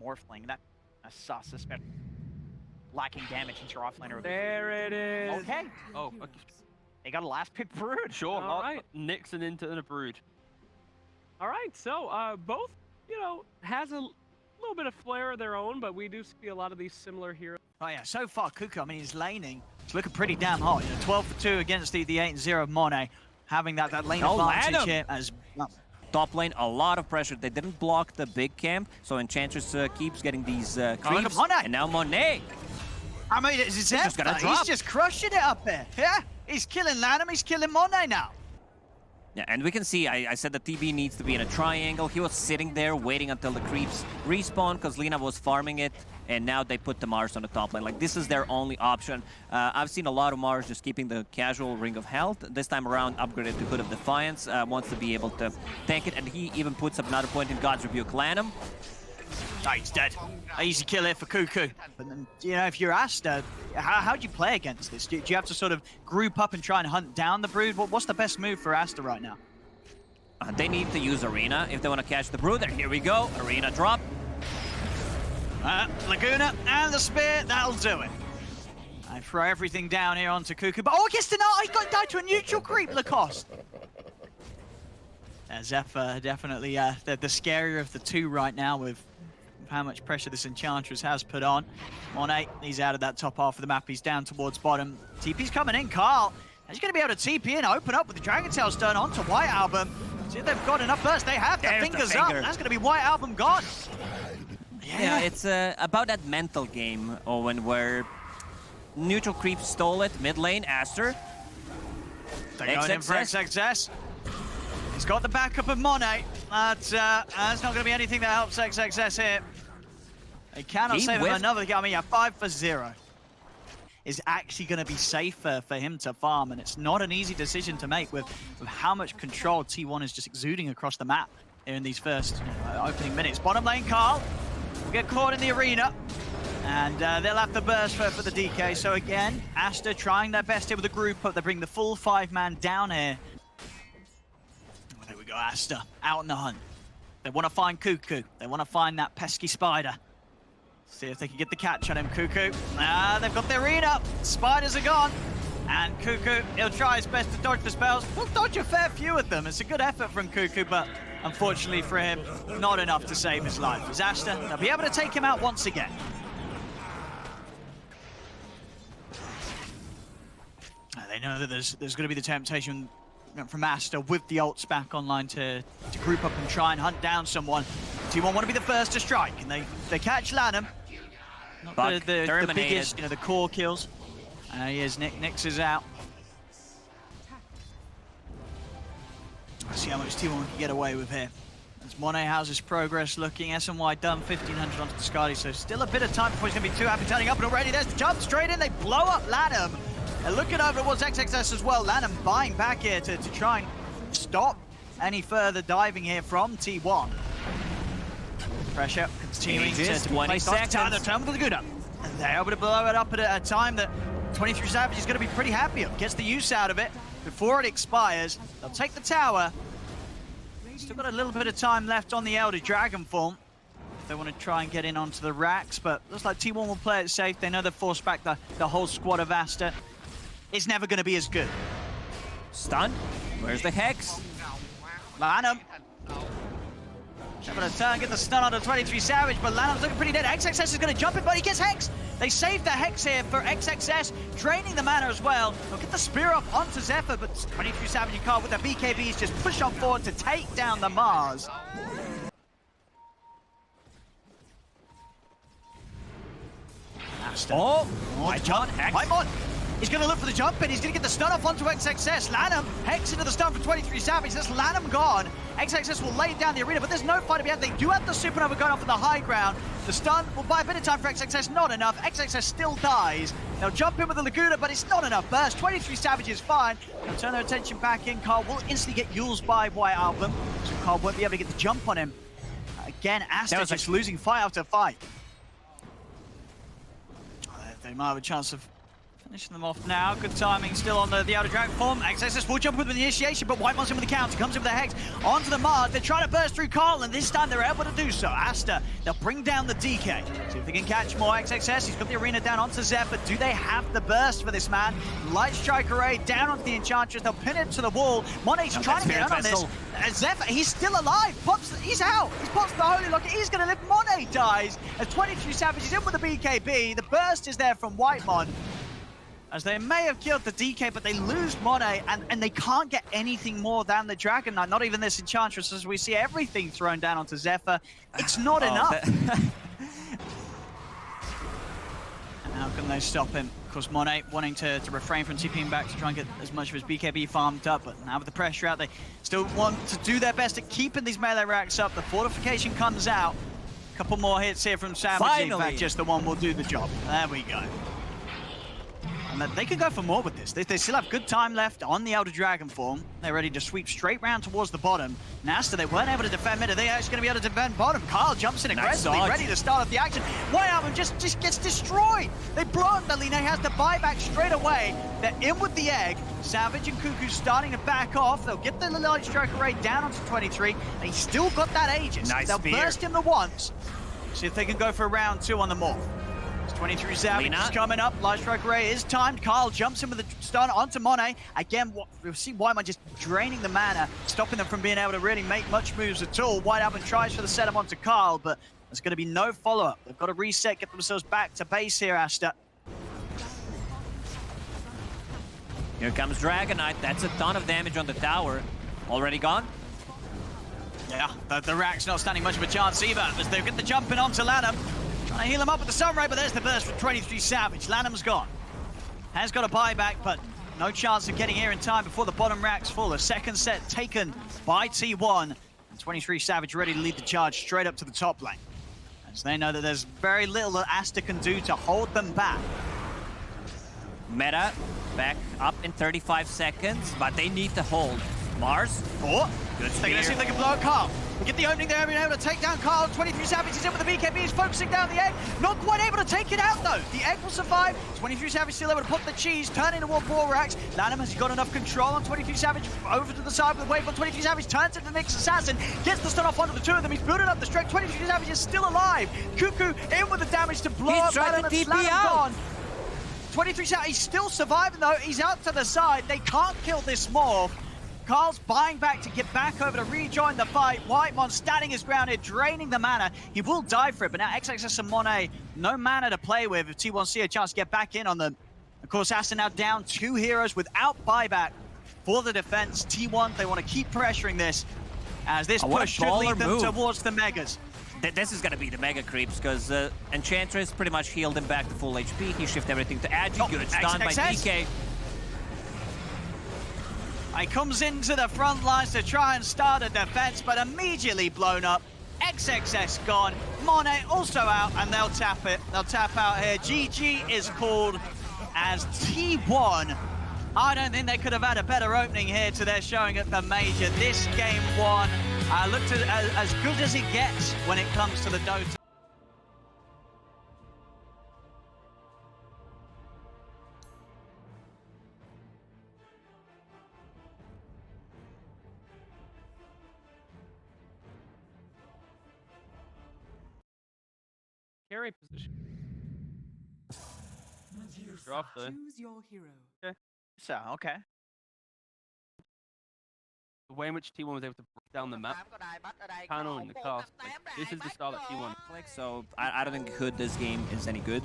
Morphling. That a sus, especially lacking damage into your offlaner. There it is. Okay. Oh, okay. They got a last pick Brood. Sure. All right. Nixon into a Brood. All right, so both, has a little bit of flair of their own, but we do see a lot of these similar heroes. Oh yeah, so far Cuckoo, I mean, he's laning. It's looking pretty damn hot. 12 for 2 against the 8-0 Monet. Having that lane advantage here as well. Top lane, a lot of pressure. They didn't block the big camp, so Enchantress keeps getting these creeps. And now Monet. I mean, it's just gonna drop. He's just crushing it up there. Yeah, he's killing Lanham, he's killing Monet now. Yeah, and we can see, I said that TB needs to be in a triangle. He was sitting there waiting until the creeps respawn because Lina was farming it, and now they put the Mars on the top lane. Like, this is their only option. I've seen a lot of Mars just keeping the casual Ring of Health. This time around, upgraded to Hood of Defiance, wants to be able to tank it, and he even puts up another point in God's Rebuke. Lanham. Oh, he's dead. Easy kill here for Cuckoo. But then, if you're Aster, how do you play against this? Do you have to sort of group up and try and hunt down the Brood? What's the best move for Aster right now? They need to use Arena if they want to catch the Brood. Here we go. Arena drop. Laguna and the Spear, that'll do it. I throw everything down here onto Cuckoo. But, it gets denied. He got died to a neutral creep, Lacoste. Zephyr, definitely the scarier of the two right now with how much pressure this Enchantress has put on. Monet, he's out of that top half of the map. He's down towards bottom. TP's coming in. Carl, he's going to be able to TP in, open up with the Dragon Tail Stone onto White Album. See if they've got enough burst. They have. Their fingers up. That's going to be White Album gone. Yeah, it's about that mental game, Owen, where neutral creep stole it. Mid lane, Aster. They're going in for XXS. He's got the backup of Monet. That's not going to be anything that helps XXS here. They cannot save him another game. I mean, 5 for 0 is actually going to be safer for him to farm, and it's not an easy decision to make with how much control T1 is just exuding across the map here in these first opening minutes. Bottom lane, Carl will get caught in the arena, and they'll have to burst for the DK. So again, Aster trying their best here with the group up. They bring the full 5-man down here. There we go, Aster out in the hunt. They want to find Cuckoo. They want to find that pesky spider. See if they can get the catch on him, Cuckoo. They've got the arena. Spiders are gone. And Cuckoo, he'll try his best to dodge the spells. He'll dodge a fair few of them. It's a good effort from Cuckoo, but unfortunately for him, not enough to save his life. As Aster, they'll be able to take him out once again. They know that there's going to be the temptation from Aster with the ults back online to group up and try and hunt down someone. T1 want to be the first to strike, and they catch Lanham. Not the biggest, the core kills. He is. Nyx is out. Let's see how much T1 can get away with here. As Monet, how's his progress looking? SNY done 1,500 onto the Scotty, so still a bit of time before he's going to be too happy turning up, and already there's the jump straight in. They blow up Lanham. And looking over towards XXS as well. Lanham buying back here to try and stop any further diving here from T1. Pressure continuing to be placed on the turn with the Laguna. And they're able to blow it up at a time that 23 Savage is going to be pretty happy of. Gets the use out of it before it expires. They'll take the tower. Still got a little bit of time left on the Elder Dragon form. They want to try and get in onto the racks, but looks like T1 will play it safe. They know they've forced back the whole squad of Aster. It's never going to be as good. Stun. Where's the Hex? Lanham. Able to turn, get the stun on the 23 Savage, but Lanham's looking pretty dead. XXS is going to jump in, but he gets Hex. They save the Hex here for XXS, draining the mana as well. They'll get the spear off onto Zephyr, but 23 Savage and Carl with their BKBs just push on forward to take down the Mars. Aster. White jump. Hex. He's going to look for the jump, and he's going to get the stun off onto XXS. Lanham, Hex into the stun for 23 Savage. That's Lanham gone. XXS will lay down the arena, but there's no fight to be had. They do have the Supernova going off in the high ground. The stun will buy a bit of time for XXS, not enough. XXS still dies. They'll jump in with the Laguna, but it's not enough burst. 23 Savage is fine. They'll turn their attention back in. Carl will instantly get used by White Album, so Carl won't be able to get the jump on him. Again, Aster just losing fight after fight. They might have a chance of Finishing them off now. Good timing still on the Elder Dragon form. XXS will jump with the initiation, but Whitemon's in with the counter. Comes in with the Hex onto the Mars. They're trying to burst through Carl, and this time they're able to do so. Aster, they'll bring down the DK. See if they can catch more XXS. He's got the arena down onto Zephyr. Do they have the burst for this man? Light Strike Array down onto the Enchantress. They'll pin it to the wall. Monet's trying to get in on this. Zephyr, he's still alive. He's out. He's pops the Holy Locket. He's going to live. Monet dies. As 23 Savage is in with the BKB. The burst is there from Whitemon. As they may have killed the DK, but they lose Monet, and they can't get anything more than the Dragon Knight. Not even this Enchantress, as we see everything thrown down onto Zephyr. It's not enough. And how can they stop him? Of course, Monet wanting to refrain from TPing back to try and get as much of his BKB farmed up, but now with the pressure out, they still want to do their best at keeping these melee racks up. The fortification comes out. A couple more hits here from Savage. Finally. In fact, just the one will do the job. There we go. And they can go for more with this. They still have good time left on the Elder Dragon form. They're ready to sweep straight round towards the bottom. Nasta, they weren't able to defend mid. Are they actually going to be able to defend bottom? Carl jumps in aggressively, ready to start off the action. White Album just gets destroyed. They blow up the Lina. He has the buyback straight away. They're in with the egg. Savage and Cuckoo starting to back off. They'll get the Light Strike Array down onto 23. They still got that Aegis. They'll burst him the once. See if they can go for round 2 on the morph. 23 Savage is coming up. Light Strike Array is timed. Carl jumps in with the stun onto Monet. Again, we'll see Whitemon just draining the mana, stopping them from being able to really make much moves at all. White Album tries for the setup onto Carl, but there's going to be no follow-up. They've got to reset, get themselves back to base here, Aster. Here comes Dragon Knight. That's a ton of damage on the tower. Already gone? Yeah, the Rack's not standing much of a chance either, as they get the jump in onto Lanham. Trying to heal him up with the Sunray, but there's the burst from 23 Savage. Lanham's gone. Has got a buyback, but no chance of getting here in time before the bottom rack's full. A second set taken by T1. And 23 Savage ready to lead the charge straight up to the top lane, as they know that there's very little that Aster can do to hold them back. Meta back up in 35 seconds, but they need to hold. Mars. Oh, good spear. They're going to see if they can blow up Carl. We get the opening there, being able to take down Carl. 23 Savage is in with the BKB, he's focusing down the egg. Not quite able to take it out though. The egg will survive. 23 Savage still able to put the cheese, turning toward ball racks. Lanham has got enough control on 23 Savage. Over to the side with the wave on 23 Savage, turns into the next assassin. Gets the stun off onto the two of them. He's building up the strength. 23 Savage is still alive. Cuckoo in with the damage to blow up Lanham, and Lanham gone. 23 Savage, he's still surviving though. He's out to the side. They can't kill this morph. Carl's buying back to get back over to rejoin the fight. Whitemon standing his ground here, draining the mana. He will die for it, but now XXS and Monet, no mana to play with if T1 see a chance to get back in on them. Of course, Aster now down 2 heroes without buyback for the defense. T1, they want to keep pressuring this, as this push should lead them towards the Megas. This is going to be the mega creeps, because Enchantress pretty much healed him back to full HP. He shifted everything to Agi. Good stun by DK. He comes into the front lines to try and start a defense, but immediately blown up. XXS gone. Monet also out, and they'll tap it. They'll tap out here. GG is called as T1. I don't think they could have had a better opening here to their showing at the Major. This game 1 looked as good as it gets when it comes to the Dota. Carry position. Drop the. Choose your hero. Okay. So, okay. The way in which T1 was able to break down the map, Pano and Lacoste. Like, this is the style that T1 Like, so I don't think Hood this game is any good.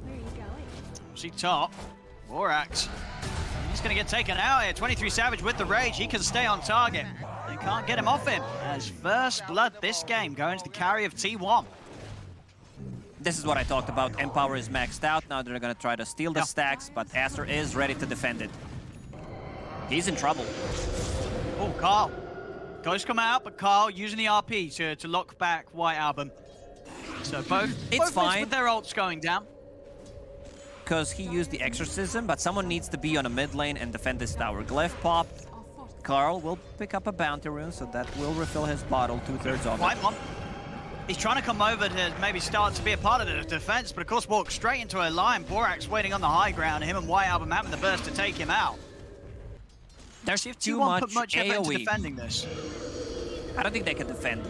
Where are you going? See top. Vorax. He's going to get taken out here. 23 Savage with the rage. He can stay on target. They can't get him off him. As first blood this game going to the carry of T1. This is what I talked about. Empower is maxed out. Now they're going to try to steal the stacks, but Aster is ready to defend it. He's in trouble. Oh, Carl. Ghost come out, but Carl using the RP to lock back White Album. So both fine with their ults going down. Because he used the Exorcism, but someone needs to be on a mid lane and defend this tower. Glyph popped. Carl will pick up a bounty rune, so that will refill his bottle 2/3 of it. Whitemon. He's trying to come over to maybe start to be a part of the defense, but of course walks straight into a line. Borax waiting on the high ground, him and White Album having the burst to take him out. There's See if too T1 much put much effort into AoE. defending this. I don't think they can defend.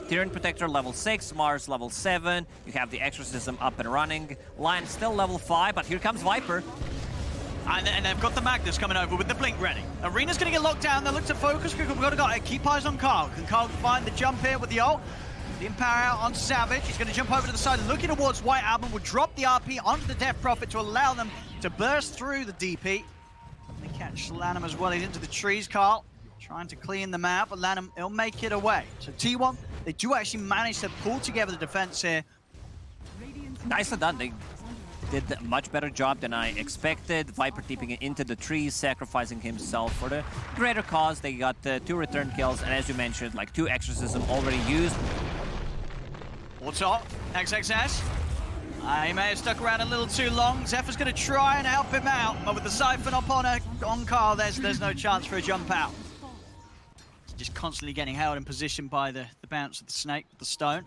Tyrant Protector level 6, Mars level 7. You have the Exorcism up and running. Lion still level 5, but here comes Viper. And they've got the Magnus coming over with the Blink ready. Arena's going to get locked down. They look to focus. We've got to keep eyes on Carl. Can Carl find the jump here with the ult? The Empower out on Savage. He's going to jump over to the side, looking towards White Album. Will drop the RP onto the Death Prophet to allow them to burst through the DP. They catch Lanham as well. He's into the trees, Carl. Trying to clean them out, but Lanham, he'll make it away. So T1, they do actually manage to pull together the defense here. Nicely done. They did a much better job than I expected. Viper tipping it into the trees, sacrificing himself for the greater cause. They got 2 return kills, and as you mentioned, like 2 exorcism already used. What's up? XXS. He may have stuck around a little too long. Zephyr's going to try and help him out, but with the Siphon up on Carl, there's no chance for a jump out. He's just constantly getting held in position by the bounce of the snake with the stone.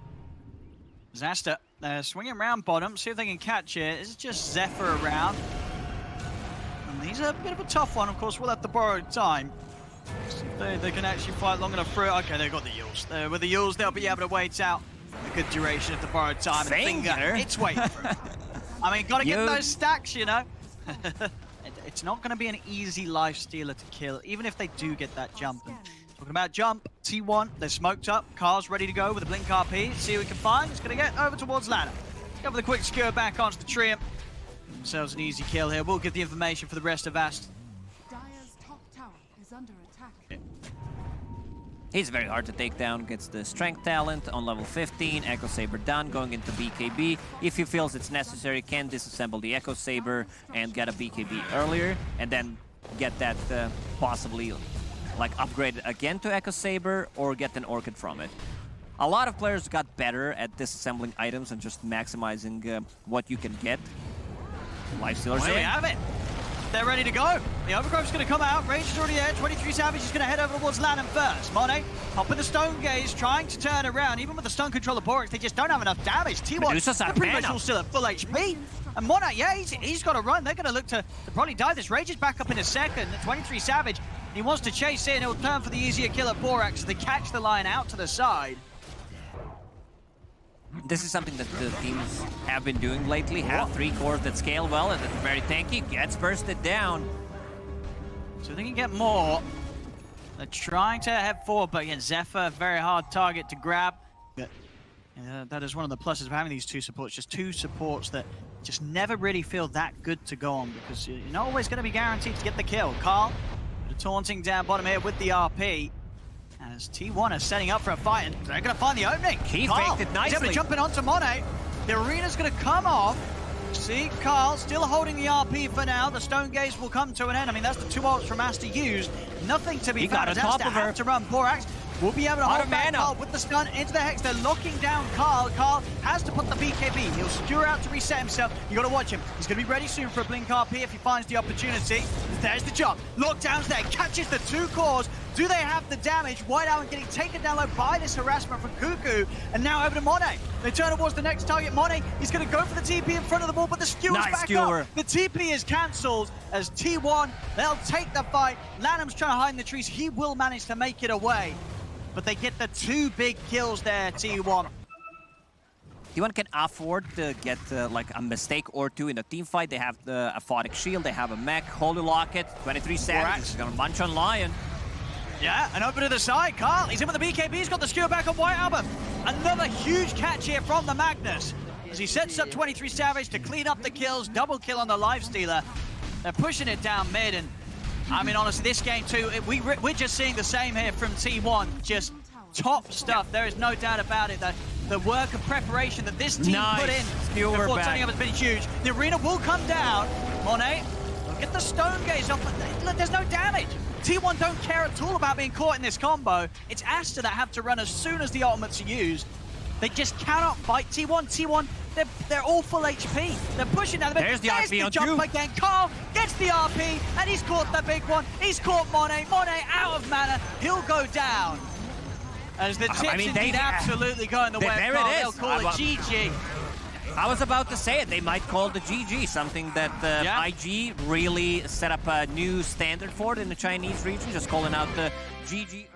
Aster swinging around bottom, see if they can catch it. This is just Zephyr around. And he's a bit of a tough one, of course. We'll have to borrow time. See if they can actually fight long enough through. Okay, they've got the Yules. With the Yules, they'll be able to wait out a good duration of the borrowed time. And the finger, it's waiting for it. I mean, got to get those stacks, you know. It's not going to be an easy life stealer to kill, even if they do get that jump. And talking about jump, T1, they're smoked up. Car's ready to go with a Blink RP. See who we can find. It's going to get over towards ladder. Go with a quick skewer back onto the tree. Themselves an easy kill here. We'll give the information for the rest of Aster. Dire's top tower is under attack. He's very hard to take down. Gets the Strength Talent on level 15. Echo Saber done, going into BKB. If he feels it's necessary, can disassemble the Echo Saber and get a BKB earlier, and then get that possibly like upgraded again to Echo Saber or get an Orchid from it. A lot of players got better at disassembling items and just maximizing what you can get. Lifestealers There we in. have it. They're ready to go. The Overgrowth's going to come out. Rage is already there. 23 Savage is going to head over towards Lanham first. Monet popping the Stone Gaze, trying to turn around. Even with the Stone Control of Borax, they just don't have enough damage. T1, they're pretty much all still at full HP. And Monet, yeah, he's got to run. They're going to look to probably die. This Rage is back up in a second. 23 Savage, he wants to chase in. He'll turn for the easier kill at Borax. They catch the line out to the side. This is something that the teams have been doing lately. Have 3 cores that scale well and that are very tanky. Gets bursted down. So they can get more. They're trying to head forward, but again, Zephyr, very hard target to grab. That is one of the pluses of having these 2 supports. Just 2 supports that just never really feel that good to go on, because you're not always going to be guaranteed to get the kill. Carl, taunting down bottom here with the RP. As T1 is setting up for a fight, and they're going to find the opening. He Carl, faked it nicely. he's able to jump in onto Monet. The arena's going to come off. See, Carl still holding the RP for now. The Stone Gaze will come to an end. I mean, that's the 2 ults from Aster used. Nothing to be He found. got on top of her. Have to run. Borax will be able to hold back Carl with the stun into the Hex. They're locking down Carl. Carl has to put the BKB. He'll skewer out to reset himself. You got to watch him. He's going to be ready soon for a Blink RP if he finds the opportunity. There's the jump. Lockdown's there. Catches the 2 cores. Do they have the damage? White Allen getting taken down low by this harassment from Cuckoo. And now over to Monet. They turn towards the next target. Monet, he's going to go for the TP in front of the ball, but the skewer's back up. The TP is cancelled as T1, they'll take the fight. Lanham's trying to hide in the trees. He will manage to make it away. But they get the 2 big kills there, T1. T1 can afford to get like a mistake or 2 in the team fight. They have the Aphotic Shield, they have a mech, Holy Locket, 23 seconds. He's going to munch on Lion. Yeah, and over to the side, Carl, he's in with the BKB, he's got the skewer back on White Album. Another huge catch here from the Magnus. As he sets up 23 Savage to clean up the kills, double kill on the Lifestealer. They're pushing it down mid, and I mean, honestly, this game too, we're just seeing the same here from T1. Just top stuff, there is no doubt about it. The work of preparation that this team put in before turning up has been huge. The arena will come down. Monet, get the Stone Gaze off, but look, there's no damage. T1 don't care at all about being caught in this combo. It's Aster that have to run as soon as the ultimates are used. They just cannot fight T1. They're all full HP. They're pushing down the mid. There's the RP on jump again. Carl gets the RP, and he's caught the big one. He's caught Monet. Monet out of mana. He'll go down. As the tips I mean, indeed absolutely go in the way there of it They'll is. call it GG. I was about to say it. They might call the GG, something that Yeah. IG really set up a new standard for it in the Chinese region, just calling out the GG.